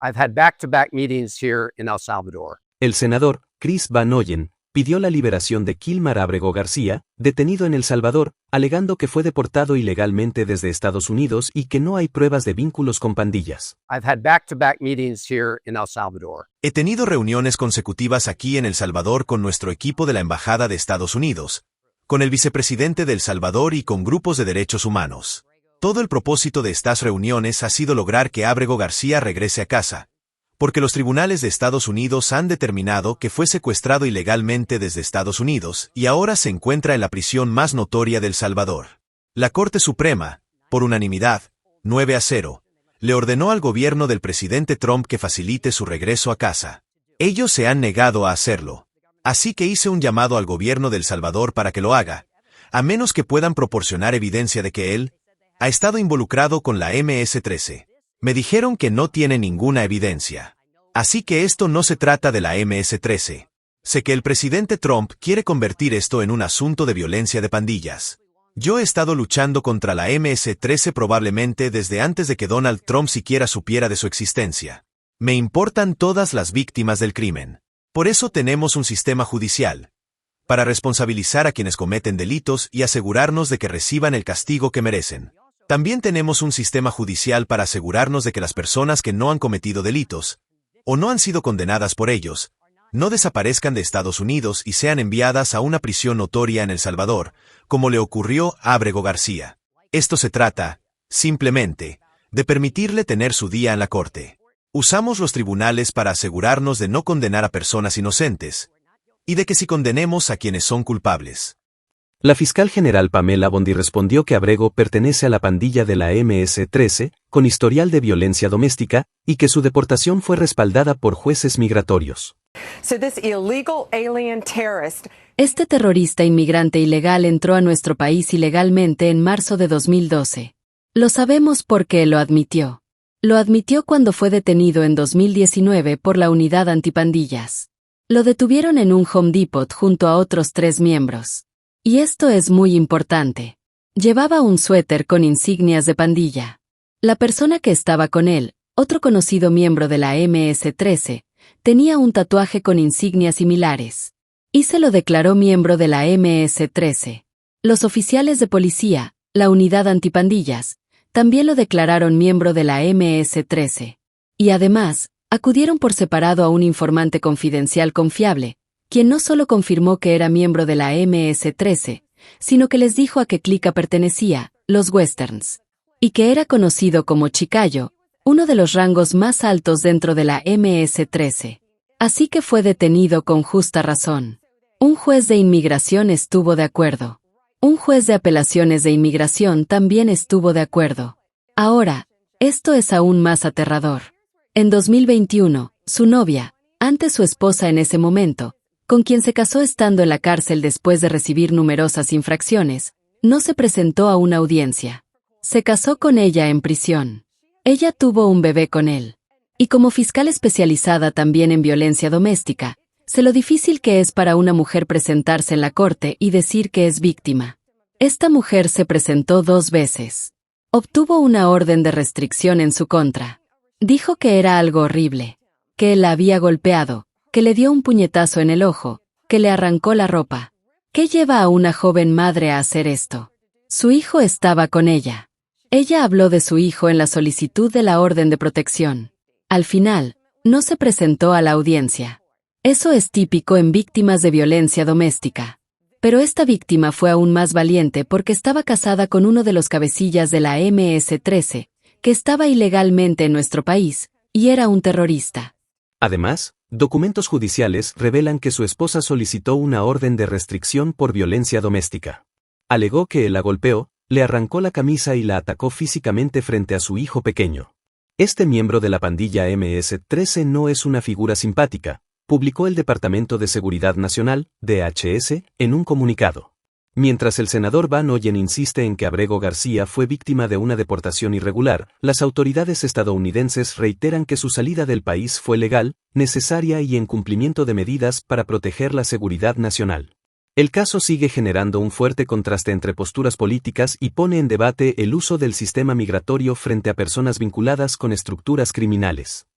I've had back-to-back meetings here in El Salvador. El senador, Chris Van Hollen, pidió la liberación de Kilmar Ábrego García, detenido en El Salvador, alegando que fue deportado ilegalmente desde Estados Unidos y que no hay pruebas de vínculos con pandillas. I've had back-to-back meetings here in El Salvador. He tenido reuniones consecutivas aquí en El Salvador con nuestro equipo de la Embajada de Estados Unidos, con el vicepresidente de El Salvador y con grupos de derechos humanos. Todo el propósito de estas reuniones ha sido lograr que Ábrego García regrese a casa, porque los tribunales de Estados Unidos han determinado que fue secuestrado ilegalmente desde Estados Unidos y ahora se encuentra en la prisión más notoria de El Salvador. La Corte Suprema, por unanimidad, 9-0, le ordenó al gobierno del presidente Trump que facilite su regreso a casa. Ellos se han negado a hacerlo. Así que hice un llamado al gobierno de El Salvador para que lo haga, a menos que puedan proporcionar evidencia de que él ha estado involucrado con la MS-13. Me dijeron que no tiene ninguna evidencia. Así que esto no se trata de la MS-13. Sé que el presidente Trump quiere convertir esto en un asunto de violencia de pandillas. Yo he estado luchando contra la MS-13 probablemente desde antes de que Donald Trump siquiera supiera de su existencia. Me importan todas las víctimas del crimen. Por eso tenemos un sistema judicial, para responsabilizar a quienes cometen delitos y asegurarnos de que reciban el castigo que merecen. También tenemos un sistema judicial para asegurarnos de que las personas que no han cometido delitos, o no han sido condenadas por ellos, no desaparezcan de Estados Unidos y sean enviadas a una prisión notoria en El Salvador, como le ocurrió a Ábrego García. Esto se trata, simplemente, de permitirle tener su día en la corte. Usamos los tribunales para asegurarnos de no condenar a personas inocentes, y de que sí condenemos a quienes son culpables. La fiscal general Pamela Bondi respondió que Ábrego pertenece a la pandilla de la MS-13, con historial de violencia doméstica, y que su deportación fue respaldada por jueces migratorios. Este terrorista inmigrante ilegal entró a nuestro país ilegalmente en marzo de 2012. Lo sabemos porque lo admitió. Lo admitió cuando fue detenido en 2019 por la unidad antipandillas. Lo detuvieron en un Home Depot junto a otros 3 miembros. Y esto es muy importante. Llevaba un suéter con insignias de pandilla. La persona que estaba con él, otro conocido miembro de la MS-13, tenía un tatuaje con insignias similares. Y se lo declaró miembro de la MS-13. Los oficiales de policía, la unidad antipandillas, también lo declararon miembro de la MS-13. Y además, acudieron por separado a un informante confidencial confiable, quien no solo confirmó que era miembro de la MS-13, sino que les dijo a qué clica pertenecía, los Westerns, y que era conocido como Chicayo, uno de los rangos más altos dentro de la MS-13. Así que fue detenido con justa razón. Un juez de inmigración estuvo de acuerdo. Un juez de apelaciones de inmigración también estuvo de acuerdo. Ahora, esto es aún más aterrador. En 2021, su novia, antes su esposa en ese momento, con quien se casó estando en la cárcel después de recibir numerosas infracciones, no se presentó a una audiencia. Se casó con ella en prisión. Ella tuvo un bebé con él. Y como fiscal especializada también en violencia doméstica, sé lo difícil que es para una mujer presentarse en la corte y decir que es víctima. Esta mujer se presentó 2 veces. Obtuvo una orden de restricción en su contra. Dijo que era algo horrible, que él la había golpeado, que le dio un puñetazo en el ojo, que le arrancó la ropa. ¿Qué lleva a una joven madre a hacer esto? Su hijo estaba con ella. Ella habló de su hijo en la solicitud de la orden de protección. Al final, no se presentó a la audiencia. Eso es típico en víctimas de violencia doméstica. Pero esta víctima fue aún más valiente porque estaba casada con uno de los cabecillas de la MS-13, que estaba ilegalmente en nuestro país, y era un terrorista. Además, documentos judiciales revelan que su esposa solicitó una orden de restricción por violencia doméstica. Alegó que él la golpeó, le arrancó la camisa y la atacó físicamente frente a su hijo pequeño. Este miembro de la pandilla MS-13 no es una figura simpática, publicó el Departamento de Seguridad Nacional, DHS, en un comunicado. Mientras el senador Van Hollen insiste en que Ábrego García fue víctima de una deportación irregular, las autoridades estadounidenses reiteran que su salida del país fue legal, necesaria y en cumplimiento de medidas para proteger la seguridad nacional. El caso sigue generando un fuerte contraste entre posturas políticas y pone en debate el uso del sistema migratorio frente a personas vinculadas con estructuras criminales.